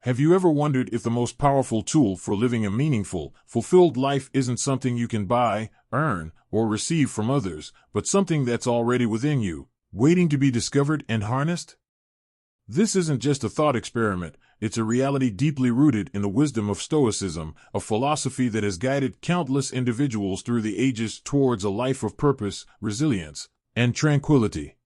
Have you ever wondered if the most powerful tool for living a meaningful, fulfilled life isn't something you can buy, earn, or receive from others, but something that's already within you, waiting to be discovered and harnessed? This isn't just a thought experiment, it's a reality deeply rooted in the wisdom of Stoicism, a philosophy that has guided countless individuals through the ages towards a life of purpose, resilience, and tranquility.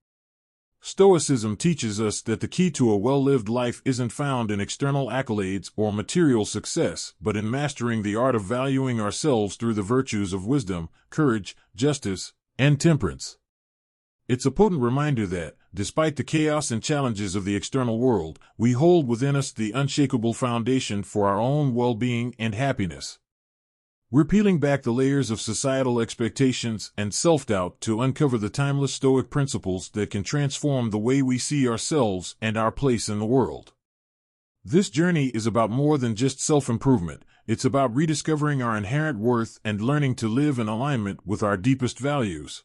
Stoicism teaches us that the key to a well-lived life isn't found in external accolades or material success, but in mastering the art of valuing ourselves through the virtues of wisdom, courage, justice, and temperance. It's a potent reminder that, despite the chaos and challenges of the external world, we hold within us the unshakable foundation for our own well-being and happiness. We're peeling back the layers of societal expectations and self-doubt to uncover the timeless Stoic principles that can transform the way we see ourselves and our place in the world. This journey is about more than just self-improvement. It's about rediscovering our inherent worth and learning to live in alignment with our deepest values.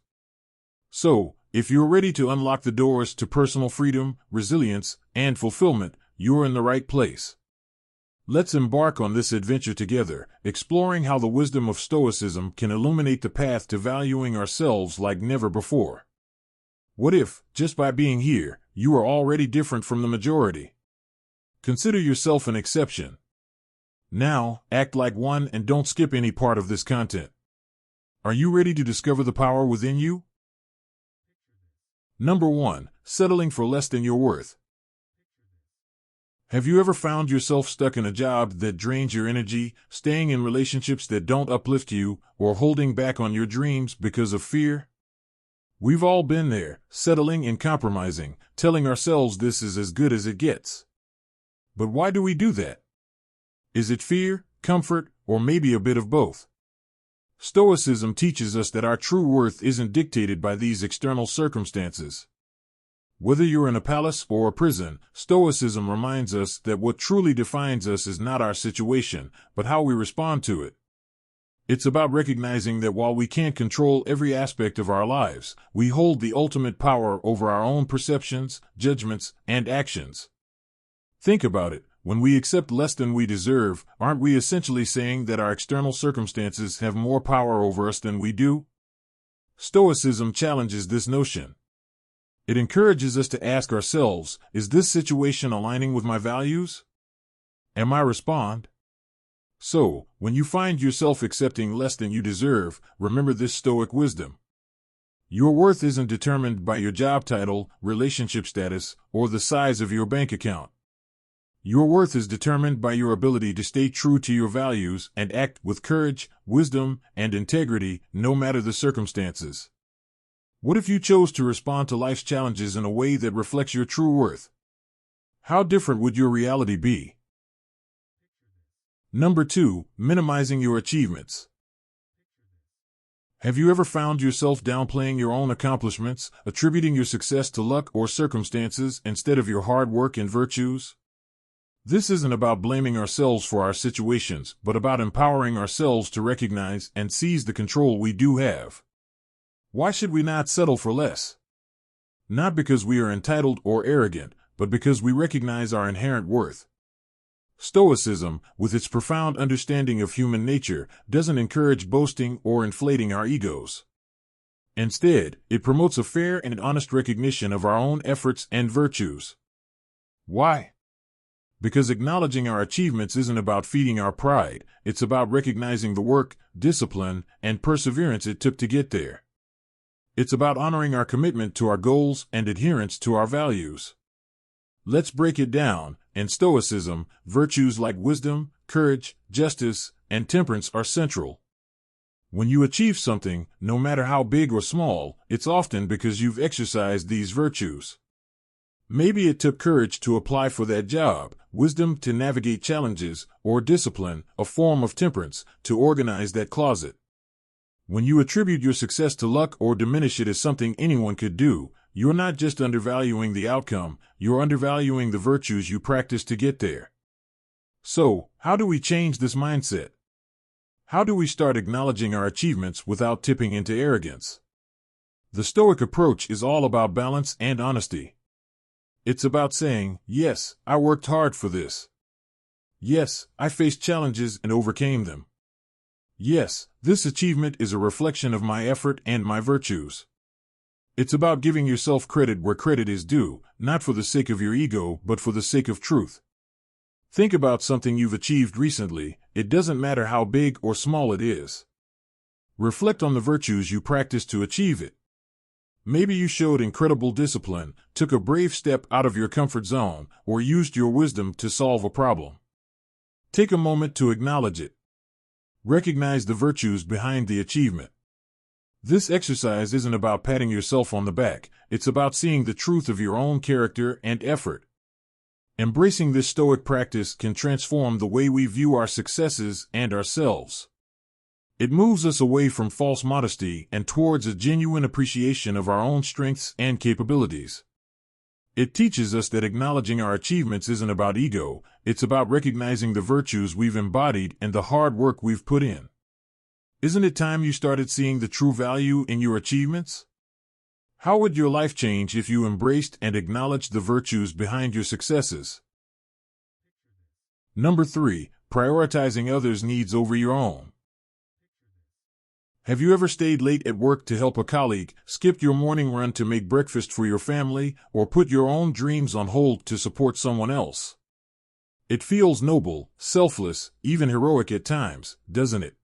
So, if you're ready to unlock the doors to personal freedom, resilience, and fulfillment, you're in the right place. Let's embark on this adventure together, exploring how the wisdom of Stoicism can illuminate the path to valuing ourselves like never before. What if, just by being here, you are already different from the majority? Consider yourself an exception. Now, act like one and don't skip any part of this content. Are you ready to discover the power within you? Number 1. Settling for less than your worth. Have you ever found yourself stuck in a job that drains your energy, staying in relationships that don't uplift you, or holding back on your dreams because of fear? We've all been there, settling and compromising, telling ourselves this is as good as it gets. But why do we do that? Is it fear, comfort, or maybe a bit of both? Stoicism teaches us that our true worth isn't dictated by these external circumstances. Whether you're in a palace or a prison, Stoicism reminds us that what truly defines us is not our situation, but how we respond to it. It's about recognizing that while we can't control every aspect of our lives, we hold the ultimate power over our own perceptions, judgments, and actions. Think about it. When we accept less than we deserve, aren't we essentially saying that our external circumstances have more power over us than we do? Stoicism challenges this notion. It encourages us to ask ourselves, is this situation aligning with my values? Am I respond? So, when you find yourself accepting less than you deserve, remember this Stoic wisdom. Your worth isn't determined by your job title, relationship status, or the size of your bank account. Your worth is determined by your ability to stay true to your values and act with courage, wisdom, and integrity, no matter the circumstances. What if you chose to respond to life's challenges in a way that reflects your true worth? How different would your reality be? Number 2. Minimizing your achievements. Have you ever found yourself downplaying your own accomplishments, attributing your success to luck or circumstances instead of your hard work and virtues? This isn't about blaming ourselves for our situations, but about empowering ourselves to recognize and seize the control we do have. Why should we not settle for less? Not because we are entitled or arrogant, but because we recognize our inherent worth. Stoicism, with its profound understanding of human nature, doesn't encourage boasting or inflating our egos. Instead, it promotes a fair and honest recognition of our own efforts and virtues. Why? Because acknowledging our achievements isn't about feeding our pride, it's about recognizing the work, discipline, and perseverance it took to get there. It's about honoring our commitment to our goals and adherence to our values. Let's break it down. In Stoicism, virtues like wisdom, courage, justice, and temperance are central. When you achieve something, no matter how big or small, it's often because you've exercised these virtues. Maybe it took courage to apply for that job, wisdom to navigate challenges, or discipline, a form of temperance, to organize that closet. When you attribute your success to luck or diminish it as something anyone could do, you're not just undervaluing the outcome, you're undervaluing the virtues you practice to get there. So, how do we change this mindset? How do we start acknowledging our achievements without tipping into arrogance? The Stoic approach is all about balance and honesty. It's about saying, yes, I worked hard for this. Yes, I faced challenges and overcame them. Yes, this achievement is a reflection of my effort and my virtues. It's about giving yourself credit where credit is due, not for the sake of your ego, but for the sake of truth. Think about something you've achieved recently. It doesn't matter how big or small it is. Reflect on the virtues you practiced to achieve it. Maybe you showed incredible discipline, took a brave step out of your comfort zone, or used your wisdom to solve a problem. Take a moment to acknowledge it. Recognize the virtues behind the achievement. This exercise isn't about patting yourself on the back, it's about seeing the truth of your own character and effort. Embracing this Stoic practice can transform the way we view our successes and ourselves. It moves us away from false modesty and towards a genuine appreciation of our own strengths and capabilities. It teaches us that acknowledging our achievements isn't about ego, it's about recognizing the virtues we've embodied and the hard work we've put in. Isn't it time you started seeing the true value in your achievements? How would your life change if you embraced and acknowledged the virtues behind your successes? Number 3, prioritizing others' needs over your own. Have you ever stayed late at work to help a colleague, skipped your morning run to make breakfast for your family, or put your own dreams on hold to support someone else? It feels noble, selfless, even heroic at times, doesn't it?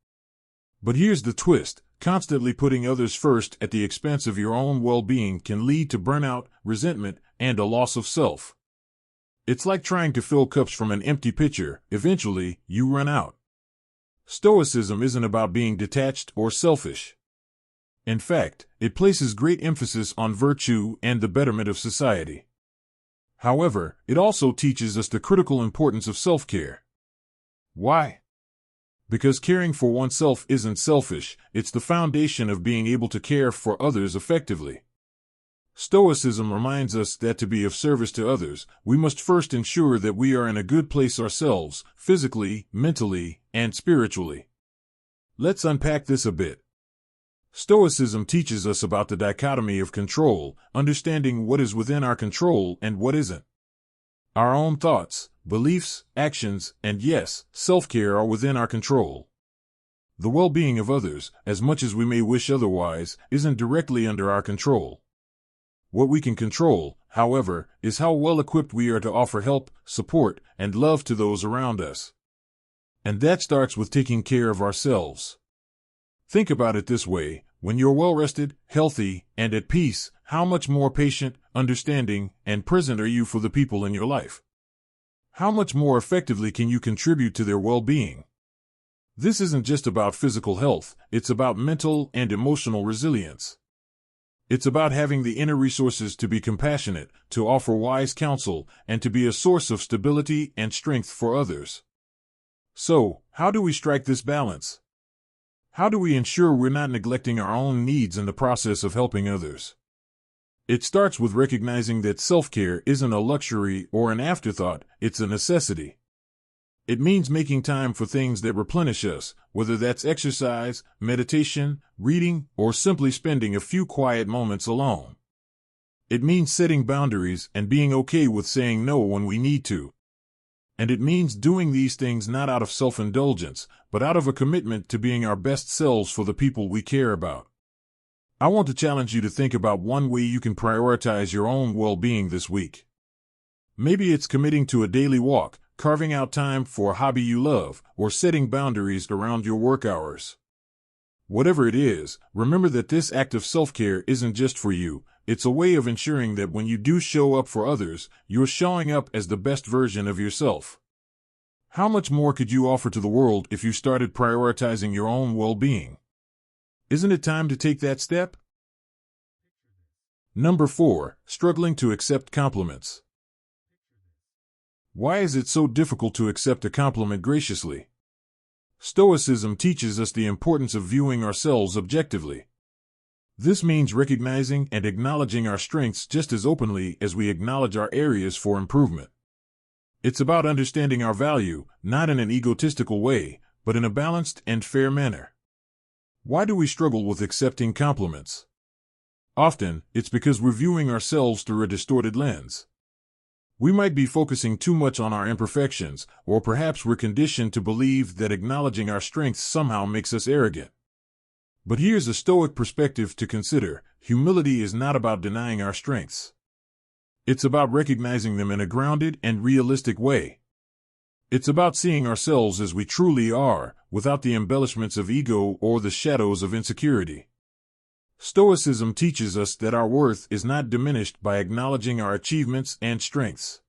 But here's the twist. Constantly putting others first at the expense of your own well-being can lead to burnout, resentment, and a loss of self. It's like trying to fill cups from an empty pitcher. Eventually, you run out. Stoicism isn't about being detached or selfish. In fact, it places great emphasis on virtue and the betterment of society. However, it also teaches us the critical importance of self-care. Why? Because caring for oneself isn't selfish, it's the foundation of being able to care for others effectively. Stoicism reminds us that to be of service to others, we must first ensure that we are in a good place ourselves, physically, mentally, and spiritually. Let's unpack this a bit. Stoicism teaches us about the dichotomy of control, understanding what is within our control and what isn't. Our own thoughts, beliefs, actions, and yes, self-care are within our control. The well-being of others, as much as we may wish otherwise, isn't directly under our control. What we can control, however, is how well equipped we are to offer help, support, and love to those around us. And that starts with taking care of ourselves. Think about it this way: when you're well-rested, healthy, and at peace, how much more patient, understanding, and present are you for the people in your life? How much more effectively can you contribute to their well-being? This isn't just about physical health, it's about mental and emotional resilience. It's about having the inner resources to be compassionate, to offer wise counsel, and to be a source of stability and strength for others. So, how do we strike this balance? How do we ensure we're not neglecting our own needs in the process of helping others? It starts with recognizing that self-care isn't a luxury or an afterthought, it's a necessity. It means making time for things that replenish us, whether that's exercise, meditation, reading, or simply spending a few quiet moments alone. It means setting boundaries and being okay with saying no when we need to. And it means doing these things not out of self-indulgence, but out of a commitment to being our best selves for the people we care about. I want to challenge you to think about one way you can prioritize your own well-being this week. Maybe it's committing to a daily walk, carving out time for a hobby you love, or setting boundaries around your work hours. Whatever it is, remember that this act of self-care isn't just for you. It's a way of ensuring that when you do show up for others, you're showing up as the best version of yourself. How much more could you offer to the world if you started prioritizing your own well-being? Isn't it time to take that step? Number 4, struggling to accept compliments. Why is it so difficult to accept a compliment graciously? Stoicism teaches us the importance of viewing ourselves objectively. This means recognizing and acknowledging our strengths just as openly as we acknowledge our areas for improvement. It's about understanding our value, not in an egotistical way, but in a balanced and fair manner. Why do we struggle with accepting compliments? Often, it's because we're viewing ourselves through a distorted lens. We might be focusing too much on our imperfections, or perhaps we're conditioned to believe that acknowledging our strengths somehow makes us arrogant. But here's a Stoic perspective to consider. Humility is not about denying our strengths. It's about recognizing them in a grounded and realistic way. It's about seeing ourselves as we truly are, without the embellishments of ego or the shadows of insecurity. Stoicism teaches us that our worth is not diminished by acknowledging our achievements and strengths.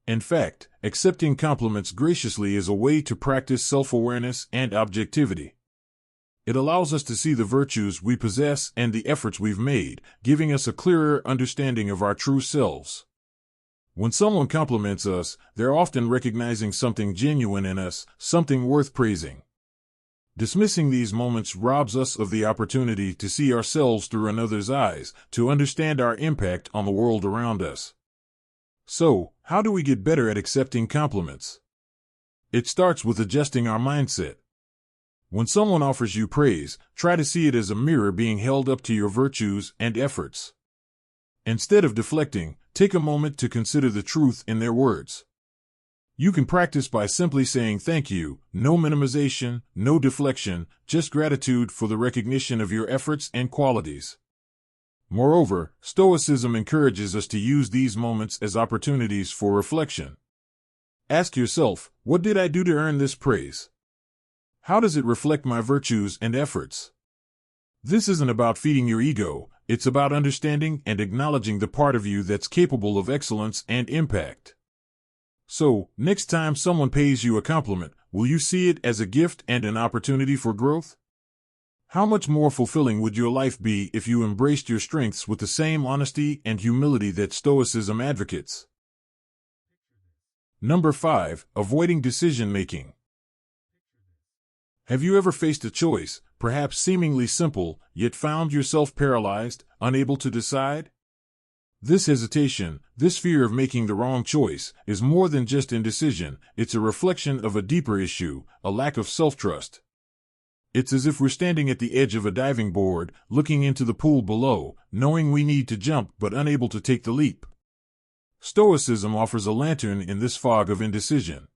In fact, accepting compliments graciously is a way to practice self-awareness and objectivity. It allows us to see the virtues we possess and the efforts we've made, giving us a clearer understanding of our true selves. When someone compliments us, they're often recognizing something genuine in us, something worth praising. Dismissing these moments robs us of the opportunity to see ourselves through another's eyes, to understand our impact on the world around us. So, how do we get better at accepting compliments? It starts with adjusting our mindset. When someone offers you praise, try to see it as a mirror being held up to your virtues and efforts. Instead of deflecting, take a moment to consider the truth in their words. You can practice by simply saying thank you, no minimization, no deflection, just gratitude for the recognition of your efforts and qualities. Moreover, Stoicism encourages us to use these moments as opportunities for reflection. Ask yourself, what did I do to earn this praise? How does it reflect my virtues and efforts? This isn't about feeding your ego, it's about understanding and acknowledging the part of you that's capable of excellence and impact. So, next time someone pays you a compliment, will you see it as a gift and an opportunity for growth? How much more fulfilling would your life be if you embraced your strengths with the same honesty and humility that Stoicism advocates? Number 5. Avoiding decision-making. Have you ever faced a choice, perhaps seemingly simple, yet found yourself paralyzed, unable to decide? This hesitation, this fear of making the wrong choice, is more than just indecision. It's a reflection of a deeper issue, a lack of self-trust. It's as if we're standing at the edge of a diving board, looking into the pool below, knowing we need to jump but unable to take the leap. Stoicism offers a lantern in this fog of indecision.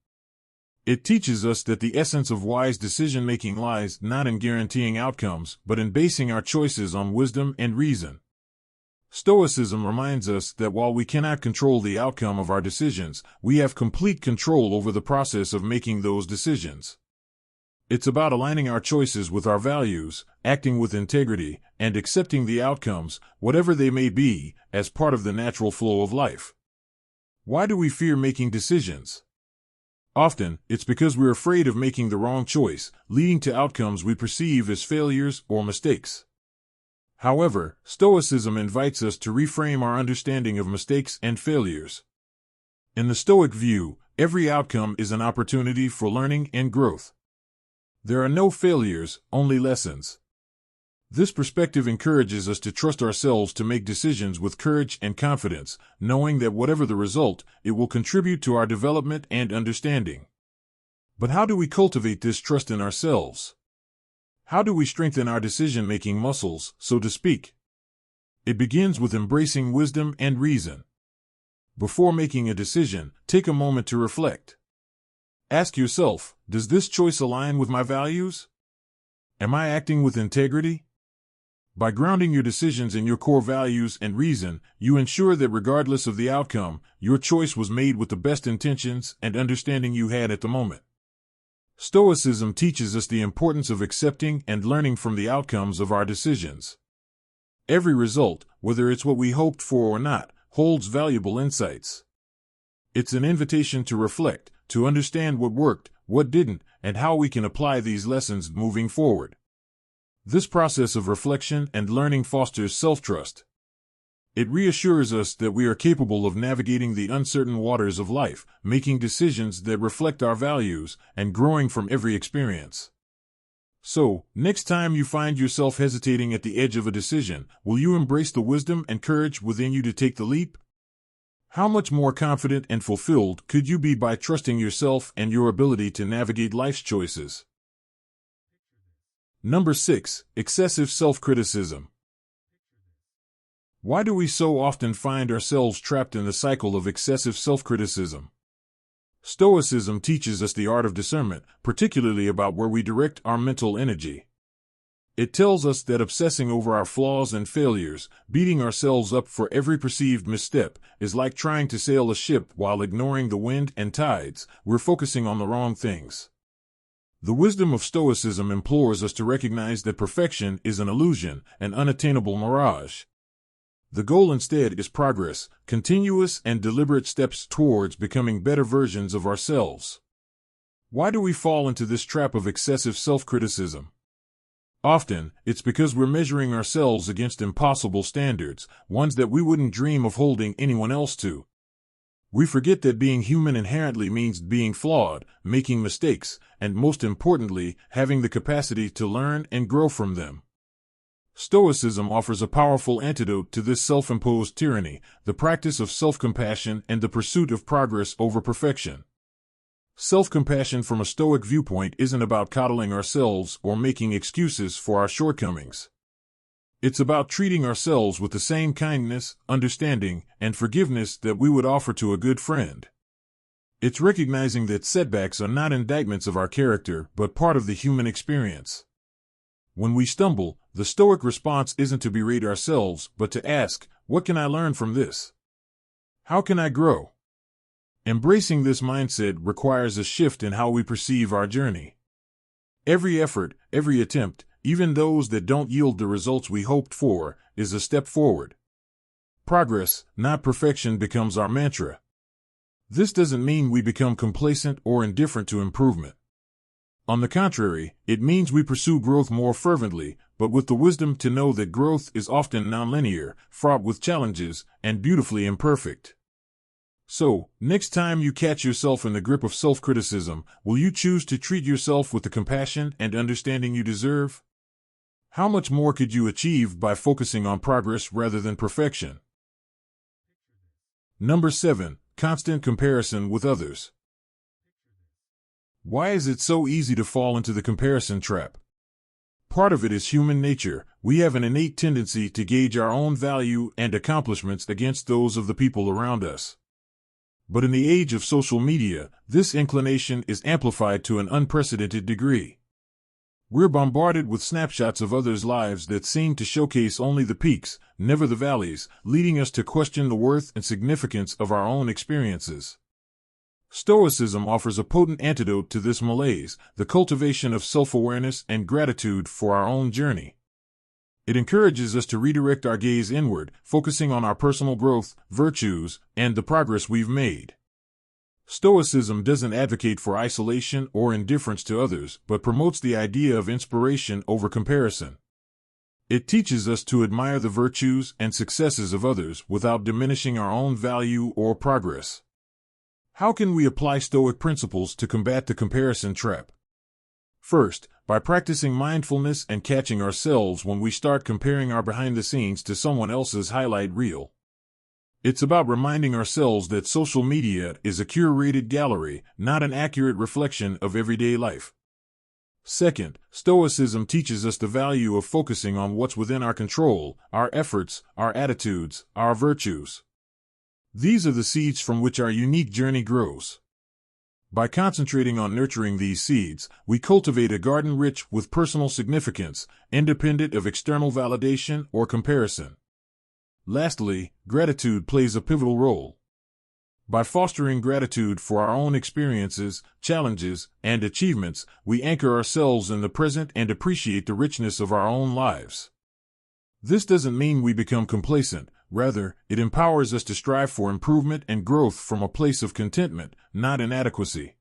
It teaches us that the essence of wise decision-making lies not in guaranteeing outcomes, but in basing our choices on wisdom and reason. Stoicism reminds us that while we cannot control the outcome of our decisions, we have complete control over the process of making those decisions. It's about aligning our choices with our values, acting with integrity, and accepting the outcomes, whatever they may be, as part of the natural flow of life. Why do we fear making decisions? Often, it's because we're afraid of making the wrong choice, leading to outcomes we perceive as failures or mistakes. However, Stoicism invites us to reframe our understanding of mistakes and failures. In the Stoic view, every outcome is an opportunity for learning and growth. There are no failures, only lessons. This perspective encourages us to trust ourselves to make decisions with courage and confidence, knowing that whatever the result, it will contribute to our development and understanding. But how do we cultivate this trust in ourselves? How do we strengthen our decision-making muscles, so to speak? It begins with embracing wisdom and reason. Before making a decision, take a moment to reflect. Ask yourself, does this choice align with my values? Am I acting with integrity? By grounding your decisions in your core values and reason, you ensure that regardless of the outcome, your choice was made with the best intentions and understanding you had at the moment. Stoicism teaches us the importance of accepting and learning from the outcomes of our decisions. Every result, whether it's what we hoped for or not, holds valuable insights. It's an invitation to reflect, to understand what worked, what didn't, and how we can apply these lessons moving forward. This process of reflection and learning fosters self-trust. It reassures us that we are capable of navigating the uncertain waters of life, making decisions that reflect our values, and growing from every experience. So, next time you find yourself hesitating at the edge of a decision, will you embrace the wisdom and courage within you to take the leap? How much more confident and fulfilled could you be by trusting yourself and your ability to navigate life's choices? Number 6. Excessive self-criticism. Why do we so often find ourselves trapped in the cycle of excessive self-criticism? Stoicism teaches us the art of discernment, particularly about where we direct our mental energy. It tells us that obsessing over our flaws and failures, beating ourselves up for every perceived misstep, is like trying to sail a ship while ignoring the wind and tides. We're focusing on the wrong things. The wisdom of Stoicism implores us to recognize that perfection is an illusion, an unattainable mirage. The goal instead is progress, continuous and deliberate steps towards becoming better versions of ourselves. Why do we fall into this trap of excessive self-criticism? Often, it's because we're measuring ourselves against impossible standards, ones that we wouldn't dream of holding anyone else to. We forget that being human inherently means being flawed, making mistakes, and most importantly, having the capacity to learn and grow from them. Stoicism offers a powerful antidote to this self-imposed tyranny, the practice of self-compassion and the pursuit of progress over perfection. Self-compassion from a Stoic viewpoint isn't about coddling ourselves or making excuses for our shortcomings. It's about treating ourselves with the same kindness, understanding, and forgiveness that we would offer to a good friend. It's recognizing that setbacks are not indictments of our character, but part of the human experience. When we stumble, the Stoic response isn't to berate ourselves, but to ask, what can I learn from this? How can I grow? Embracing this mindset requires a shift in how we perceive our journey. Every effort, every attempt, even those that don't yield the results we hoped for, is a step forward. Progress, not perfection, becomes our mantra. This doesn't mean we become complacent or indifferent to improvement. On the contrary, it means we pursue growth more fervently, but with the wisdom to know that growth is often nonlinear, fraught with challenges, and beautifully imperfect. So, next time you catch yourself in the grip of self-criticism, will you choose to treat yourself with the compassion and understanding you deserve? How much more could you achieve by focusing on progress rather than perfection? Number 7. Constant comparison with others. Why is it so easy to fall into the comparison trap? Part of it is human nature. We have an innate tendency to gauge our own value and accomplishments against those of the people around us. But in the age of social media, this inclination is amplified to an unprecedented degree. We're bombarded with snapshots of others' lives that seem to showcase only the peaks, never the valleys, leading us to question the worth and significance of our own experiences. Stoicism offers a potent antidote to this malaise, the cultivation of self-awareness and gratitude for our own journey. It encourages us to redirect our gaze inward, focusing on our personal growth, virtues, and the progress we've made. Stoicism doesn't advocate for isolation or indifference to others, but promotes the idea of inspiration over comparison. It teaches us to admire the virtues and successes of others without diminishing our own value or progress. How can we apply Stoic principles to combat the comparison trap? First, by practicing mindfulness and catching ourselves when we start comparing our behind the scenes to someone else's highlight reel. It's about reminding ourselves that social media is a curated gallery, not an accurate reflection of everyday life. Second, Stoicism teaches us the value of focusing on what's within our control, our efforts, our attitudes, our virtues. These are the seeds from which our unique journey grows. By concentrating on nurturing these seeds, we cultivate a garden rich with personal significance, independent of external validation or comparison. Lastly, gratitude plays a pivotal role. By fostering gratitude for our own experiences, challenges, and achievements, we anchor ourselves in the present and appreciate the richness of our own lives. This doesn't mean we become complacent. Rather, it empowers us to strive for improvement and growth from a place of contentment, not inadequacy.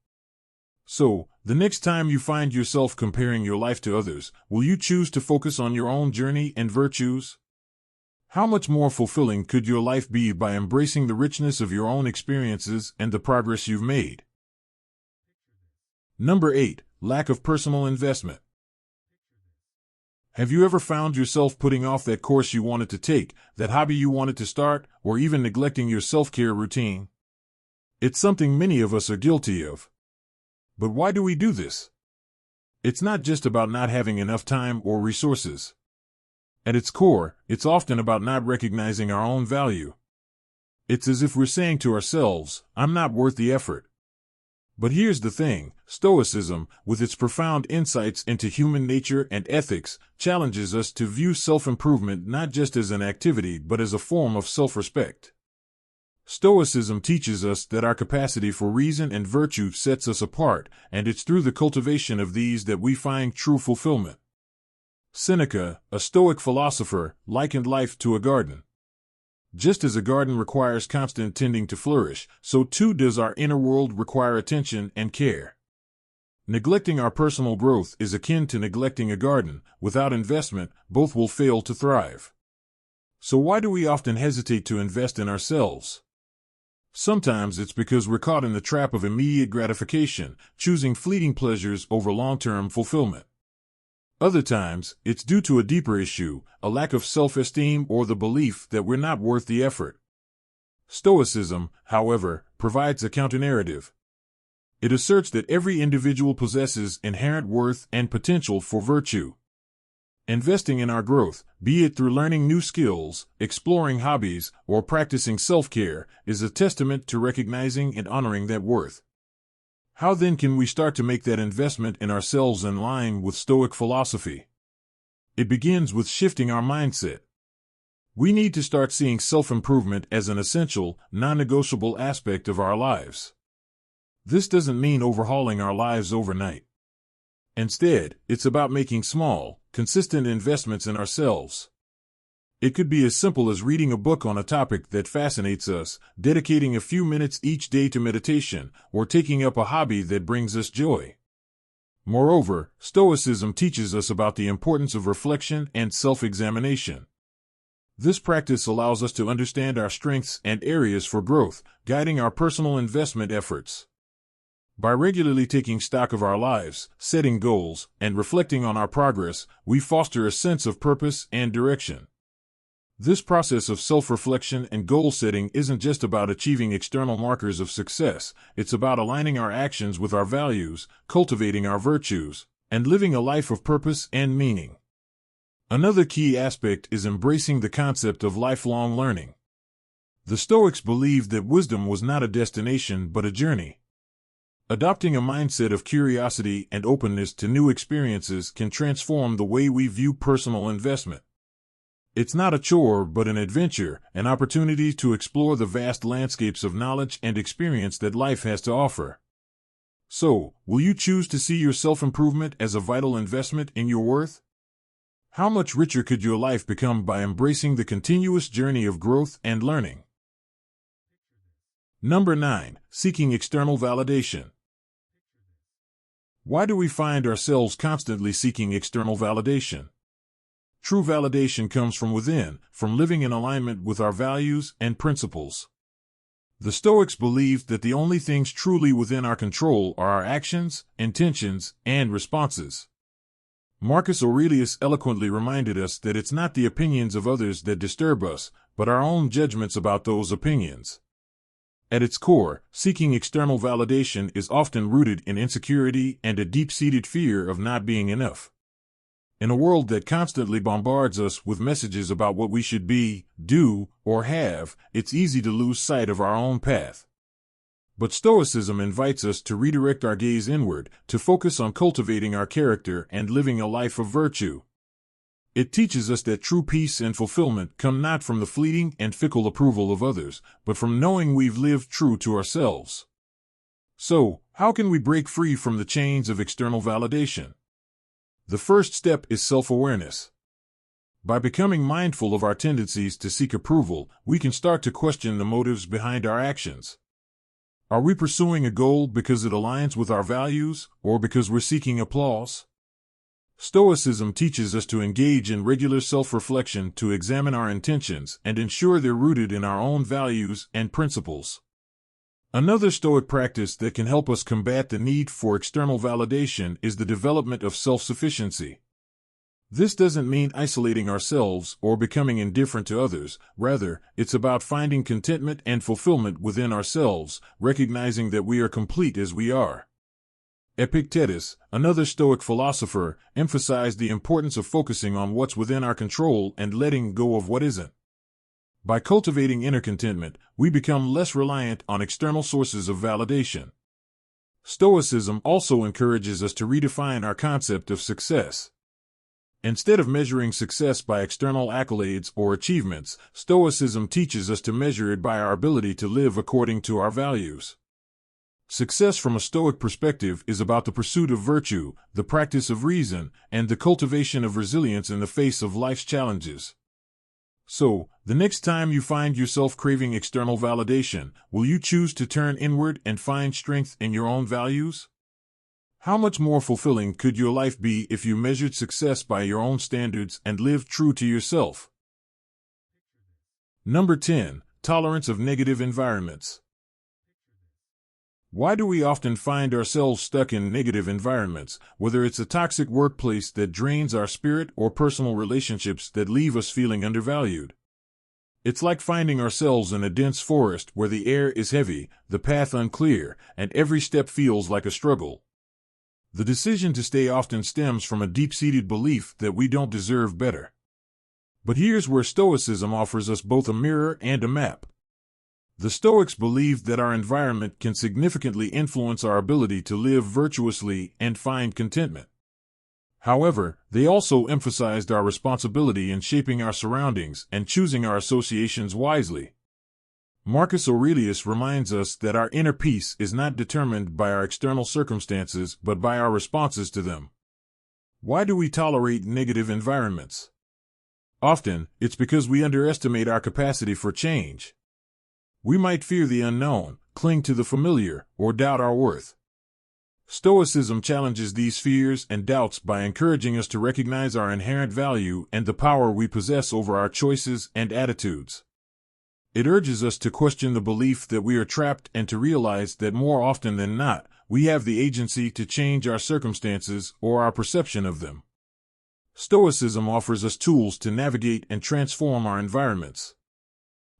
So, the next time you find yourself comparing your life to others, will you choose to focus on your own journey and virtues? How much more fulfilling could your life be by embracing the richness of your own experiences and the progress you've made? Number 8. Lack of personal investment. Have you ever found yourself putting off that course you wanted to take, that hobby you wanted to start, or even neglecting your self-care routine? It's something many of us are guilty of. But why do we do this? It's not just about not having enough time or resources. At its core, it's often about not recognizing our own value. It's as if we're saying to ourselves, "I'm not worth the effort." But here's the thing, Stoicism, with its profound insights into human nature and ethics, challenges us to view self-improvement not just as an activity but as a form of self-respect. Stoicism teaches us that our capacity for reason and virtue sets us apart, and it's through the cultivation of these that we find true fulfillment. Seneca, a Stoic philosopher, likened life to a garden. Just as a garden requires constant tending to flourish, so too does our inner world require attention and care. Neglecting our personal growth is akin to neglecting a garden. Without investment, both will fail to thrive. So why do we often hesitate to invest in ourselves? Sometimes it's because we're caught in the trap of immediate gratification, choosing fleeting pleasures over long-term fulfillment. Other times, it's due to a deeper issue, a lack of self-esteem or the belief that we're not worth the effort. Stoicism, however, provides a counter-narrative. It asserts that every individual possesses inherent worth and potential for virtue. Investing in our growth, be it through learning new skills, exploring hobbies, or practicing self-care, is a testament to recognizing and honoring that worth. How then can we start to make that investment in ourselves in line with Stoic philosophy? It begins with shifting our mindset. We need to start seeing self-improvement as an essential, non-negotiable aspect of our lives. This doesn't mean overhauling our lives overnight. Instead, it's about making small, consistent investments in ourselves. It could be as simple as reading a book on a topic that fascinates us, dedicating a few minutes each day to meditation, or taking up a hobby that brings us joy. Moreover, Stoicism teaches us about the importance of reflection and self-examination. This practice allows us to understand our strengths and areas for growth, guiding our personal investment efforts. By regularly taking stock of our lives, setting goals, and reflecting on our progress, we foster a sense of purpose and direction. This process of self-reflection and goal-setting isn't just about achieving external markers of success, it's about aligning our actions with our values, cultivating our virtues, and living a life of purpose and meaning. Another key aspect is embracing the concept of lifelong learning. The Stoics believed that wisdom was not a destination but a journey. Adopting a mindset of curiosity and openness to new experiences can transform the way we view personal investment. It's not a chore but an adventure, an opportunity to explore the vast landscapes of knowledge and experience that life has to offer. So, will you choose to see your self-improvement as a vital investment in your worth? How much richer could your life become by embracing the continuous journey of growth and learning? Number 9. Seeking external validation. Why do we find ourselves constantly seeking external validation? True validation comes from within, from living in alignment with our values and principles. The Stoics believed that the only things truly within our control are our actions, intentions, and responses. Marcus Aurelius eloquently reminded us that it's not the opinions of others that disturb us, but our own judgments about those opinions. At its core, seeking external validation is often rooted in insecurity and a deep-seated fear of not being enough. In a world that constantly bombards us with messages about what we should be, do, or have, it's easy to lose sight of our own path. But Stoicism invites us to redirect our gaze inward, to focus on cultivating our character and living a life of virtue. It teaches us that true peace and fulfillment come not from the fleeting and fickle approval of others, but from knowing we've lived true to ourselves. So, how can we break free from the chains of external validation? The first step is self-awareness. By becoming mindful of our tendencies to seek approval, we can start to question the motives behind our actions. Are we pursuing a goal because it aligns with our values, or because we're seeking applause? Stoicism teaches us to engage in regular self-reflection to examine our intentions and ensure they're rooted in our own values and principles. Another Stoic practice that can help us combat the need for external validation is the development of self-sufficiency. This doesn't mean isolating ourselves or becoming indifferent to others. Rather, it's about finding contentment and fulfillment within ourselves, recognizing that we are complete as we are. Epictetus, another Stoic philosopher, emphasized the importance of focusing on what's within our control and letting go of what isn't. By cultivating inner contentment, we become less reliant on external sources of validation. Stoicism also encourages us to redefine our concept of success. Instead of measuring success by external accolades or achievements, Stoicism teaches us to measure it by our ability to live according to our values. Success from a Stoic perspective is about the pursuit of virtue, the practice of reason, and the cultivation of resilience in the face of life's challenges. So, the next time you find yourself craving external validation, will you choose to turn inward and find strength in your own values? How much more fulfilling could your life be if you measured success by your own standards and lived true to yourself? Number 10. Tolerance of negative environments. Why do we often find ourselves stuck in negative environments, whether it's a toxic workplace that drains our spirit or personal relationships that leave us feeling undervalued? It's like finding ourselves in a dense forest where the air is heavy, the path unclear, and every step feels like a struggle. The decision to stay often stems from a deep-seated belief that we don't deserve better. But here's where Stoicism offers us both a mirror and a map. The Stoics believed that our environment can significantly influence our ability to live virtuously and find contentment. However, they also emphasized our responsibility in shaping our surroundings and choosing our associations wisely. Marcus Aurelius reminds us that our inner peace is not determined by our external circumstances but by our responses to them. Why do we tolerate negative environments? Often, it's because we underestimate our capacity for change. We might fear the unknown, cling to the familiar, or doubt our worth. Stoicism challenges these fears and doubts by encouraging us to recognize our inherent value and the power we possess over our choices and attitudes. It urges us to question the belief that we are trapped and to realize that more often than not, we have the agency to change our circumstances or our perception of them. Stoicism offers us tools to navigate and transform our environments.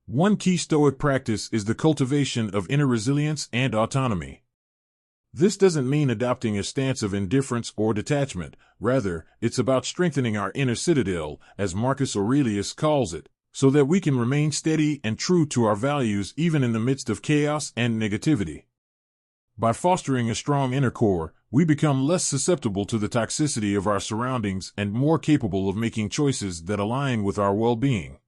One key Stoic practice is the cultivation of inner resilience and autonomy. This doesn't mean adopting a stance of indifference or detachment. Rather, it's about strengthening our inner citadel, as Marcus Aurelius calls it, so that we can remain steady and true to our values even in the midst of chaos and negativity. By fostering a strong inner core, we become less susceptible to the toxicity of our surroundings and more capable of making choices that align with our well-being.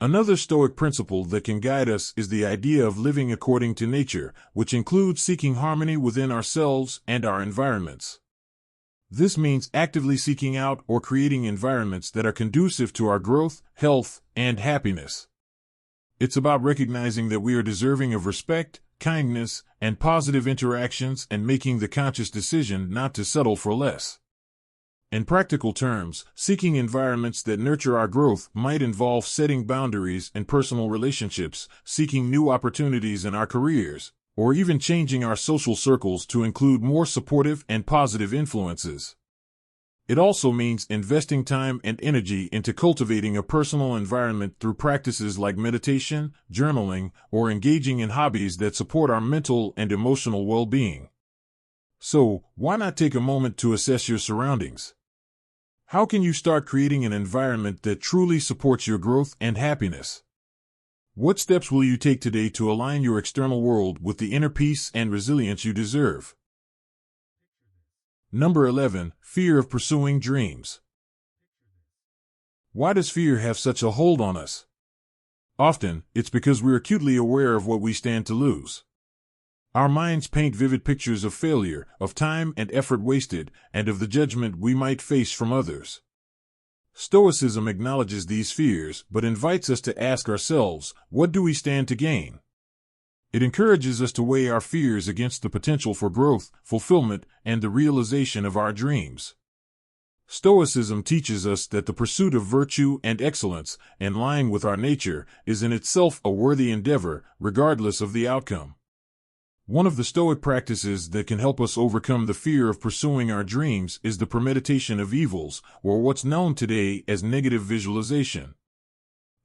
Another Stoic principle that can guide us is the idea of living according to nature, which includes seeking harmony within ourselves and our environments. This means actively seeking out or creating environments that are conducive to our growth, health, and happiness. It's about recognizing that we are deserving of respect, kindness, and positive interactions and making the conscious decision not to settle for less. In practical terms, seeking environments that nurture our growth might involve setting boundaries in personal relationships, seeking new opportunities in our careers, or even changing our social circles to include more supportive and positive influences. It also means investing time and energy into cultivating a personal environment through practices like meditation, journaling, or engaging in hobbies that support our mental and emotional well-being. So, why not take a moment to assess your surroundings? How can you start creating an environment that truly supports your growth and happiness? What steps will you take today to align your external world with the inner peace and resilience you deserve? Number 11. Fear of pursuing dreams. Why does fear have such a hold on us? Often, it's because we're acutely aware of what we stand to lose. Our minds paint vivid pictures of failure, of time and effort wasted, and of the judgment we might face from others. Stoicism acknowledges these fears, but invites us to ask ourselves, what do we stand to gain? It encourages us to weigh our fears against the potential for growth, fulfillment, and the realization of our dreams. Stoicism teaches us that the pursuit of virtue and excellence, in line with our nature, is in itself a worthy endeavor, regardless of the outcome. One of the Stoic practices that can help us overcome the fear of pursuing our dreams is the premeditation of evils, or what's known today as negative visualization.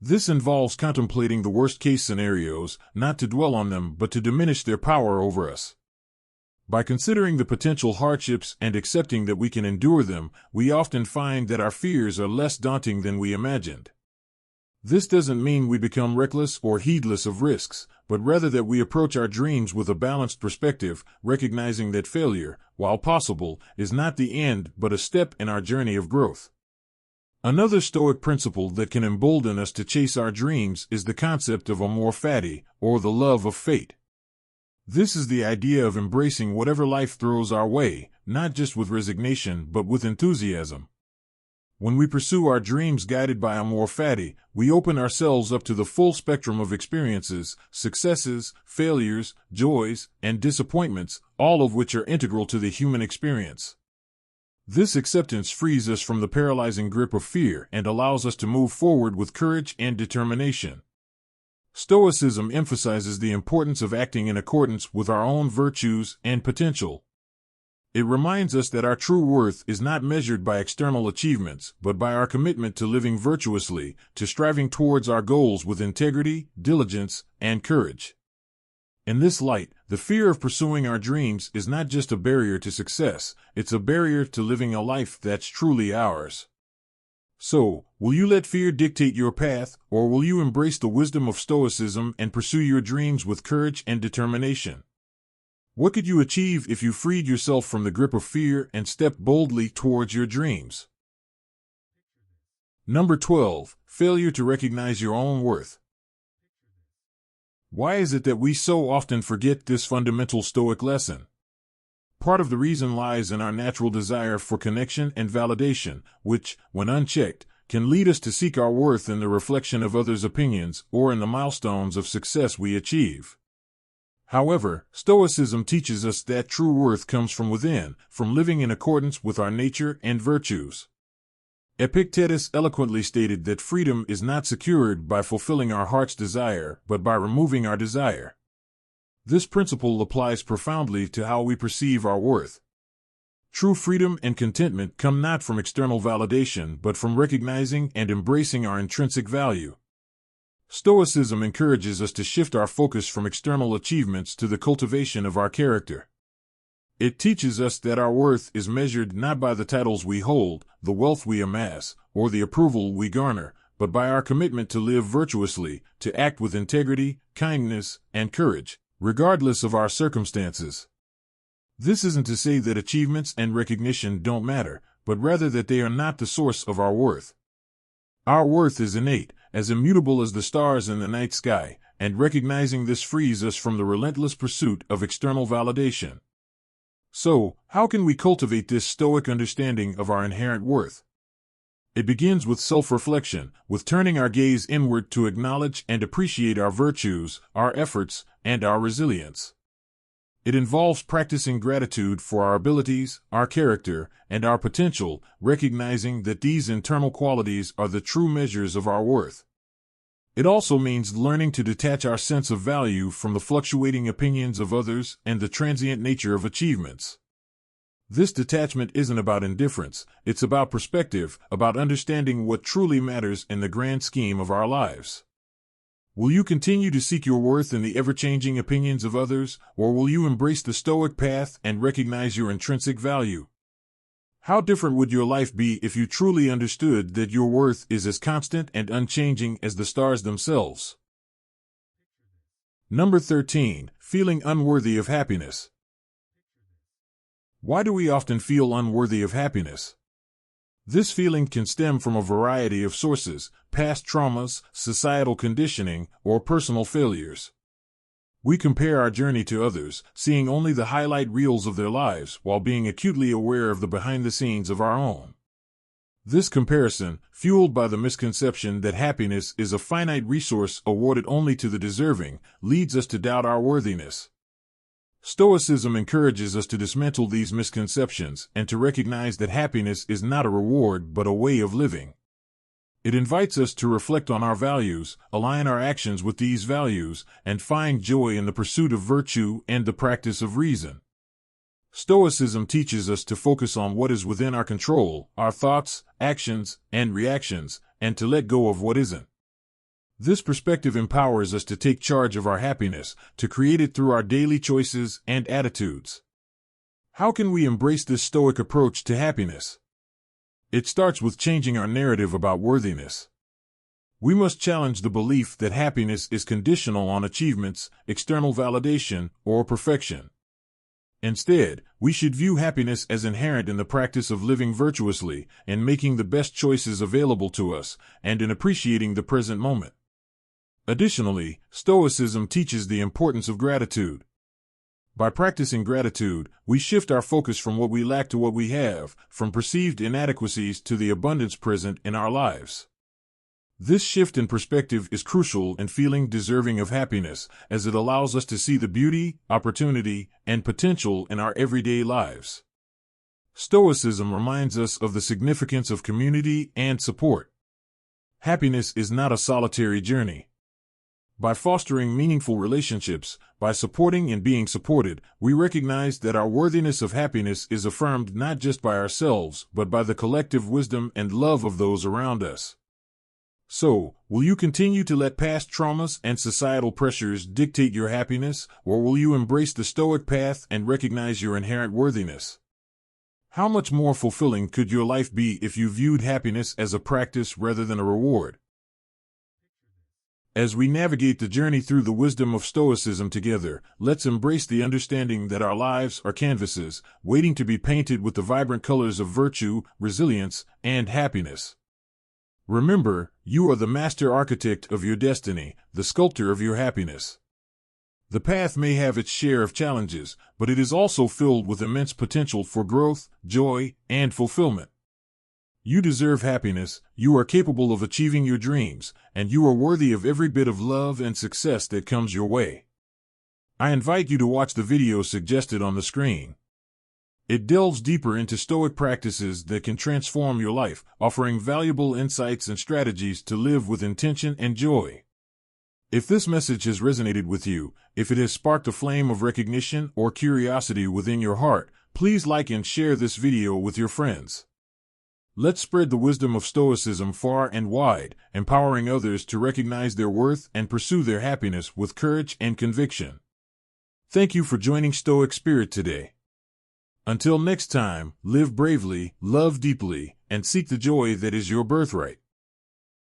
This involves contemplating the worst-case scenarios, not to dwell on them but to diminish their power over us. By considering the potential hardships and accepting that we can endure them, we often find that our fears are less daunting than we imagined. This doesn't mean we become reckless or heedless of risks, but rather that we approach our dreams with a balanced perspective, recognizing that failure, while possible, is not the end but a step in our journey of growth. Another Stoic principle that can embolden us to chase our dreams is the concept of amor fati, or the love of fate. This is the idea of embracing whatever life throws our way, not just with resignation but with enthusiasm. When we pursue our dreams guided by amor fati, we open ourselves up to the full spectrum of experiences, successes, failures, joys, and disappointments, all of which are integral to the human experience. This acceptance frees us from the paralyzing grip of fear and allows us to move forward with courage and determination. Stoicism emphasizes the importance of acting in accordance with our own virtues and potential. It reminds us that our true worth is not measured by external achievements, but by our commitment to living virtuously, to striving towards our goals with integrity, diligence, and courage. In this light, the fear of pursuing our dreams is not just a barrier to success, it's a barrier to living a life that's truly ours. So, will you let fear dictate your path, or will you embrace the wisdom of Stoicism and pursue your dreams with courage and determination? What could you achieve if you freed yourself from the grip of fear and stepped boldly towards your dreams? Number 12. Failure to recognize your own worth. Why is it that we so often forget this fundamental Stoic lesson? Part of the reason lies in our natural desire for connection and validation, which, when unchecked, can lead us to seek our worth in the reflection of others' opinions or in the milestones of success we achieve. However, Stoicism teaches us that true worth comes from within, from living in accordance with our nature and virtues. Epictetus eloquently stated that freedom is not secured by fulfilling our heart's desire, but by removing our desire. This principle applies profoundly to how we perceive our worth. True freedom and contentment come not from external validation, but from recognizing and embracing our intrinsic value. Stoicism encourages us to shift our focus from external achievements to the cultivation of our character. It teaches us that our worth is measured not by the titles we hold, the wealth we amass, or the approval we garner, but by our commitment to live virtuously, to act with integrity, kindness, and courage, regardless of our circumstances. This isn't to say that achievements and recognition don't matter, but rather that they are not the source of our worth. Our worth is innate, as immutable as the stars in the night sky, and recognizing this frees us from the relentless pursuit of external validation. So, how can we cultivate this Stoic understanding of our inherent worth? It begins with self-reflection, with turning our gaze inward to acknowledge and appreciate our virtues, our efforts, and our resilience. It involves practicing gratitude for our abilities, our character, and our potential, recognizing that these internal qualities are the true measures of our worth. It also means learning to detach our sense of value from the fluctuating opinions of others and the transient nature of achievements. This detachment isn't about indifference, it's about perspective, about understanding what truly matters in the grand scheme of our lives. Will you continue to seek your worth in the ever-changing opinions of others, or will you embrace the Stoic path and recognize your intrinsic value? How different would your life be if you truly understood that your worth is as constant and unchanging as the stars themselves? Number 13. Feeling unworthy of happiness. Why do we often feel unworthy of happiness? This feeling can stem from a variety of sources: past traumas, societal conditioning, or personal failures. We compare our journey to others, seeing only the highlight reels of their lives while being acutely aware of the behind-the-scenes of our own. This comparison, fueled by the misconception that happiness is a finite resource awarded only to the deserving, leads us to doubt our worthiness. Stoicism encourages us to dismantle these misconceptions and to recognize that happiness is not a reward but a way of living. It invites us to reflect on our values, align our actions with these values, and find joy in the pursuit of virtue and the practice of reason. Stoicism teaches us to focus on what is within our control, our thoughts, actions, and reactions, and to let go of what isn't. This perspective empowers us to take charge of our happiness, to create it through our daily choices and attitudes. How can we embrace this Stoic approach to happiness? It starts with changing our narrative about worthiness. We must challenge the belief that happiness is conditional on achievements, external validation, or perfection. Instead, we should view happiness as inherent in the practice of living virtuously, in making the best choices available to us, and in appreciating the present moment. Additionally, Stoicism teaches the importance of gratitude. By practicing gratitude, we shift our focus from what we lack to what we have, from perceived inadequacies to the abundance present in our lives. This shift in perspective is crucial in feeling deserving of happiness, as it allows us to see the beauty, opportunity, and potential in our everyday lives. Stoicism reminds us of the significance of community and support. Happiness is not a solitary journey. By fostering meaningful relationships, by supporting and being supported, we recognize that our worthiness of happiness is affirmed not just by ourselves, but by the collective wisdom and love of those around us. So, will you continue to let past traumas and societal pressures dictate your happiness, or will you embrace the Stoic path and recognize your inherent worthiness? How much more fulfilling could your life be if you viewed happiness as a practice rather than a reward? As we navigate the journey through the wisdom of Stoicism together, let's embrace the understanding that our lives are canvases, waiting to be painted with the vibrant colors of virtue, resilience, and happiness. Remember, you are the master architect of your destiny, the sculptor of your happiness. The path may have its share of challenges, but it is also filled with immense potential for growth, joy, and fulfillment. You deserve happiness, you are capable of achieving your dreams, and you are worthy of every bit of love and success that comes your way. I invite you to watch the video suggested on the screen. It delves deeper into Stoic practices that can transform your life, offering valuable insights and strategies to live with intention and joy. If this message has resonated with you, if it has sparked a flame of recognition or curiosity within your heart, please like and share this video with your friends. Let's spread the wisdom of Stoicism far and wide, empowering others to recognize their worth and pursue their happiness with courage and conviction. Thank you for joining Stoic Spirit today. Until next time, live bravely, love deeply, and seek the joy that is your birthright.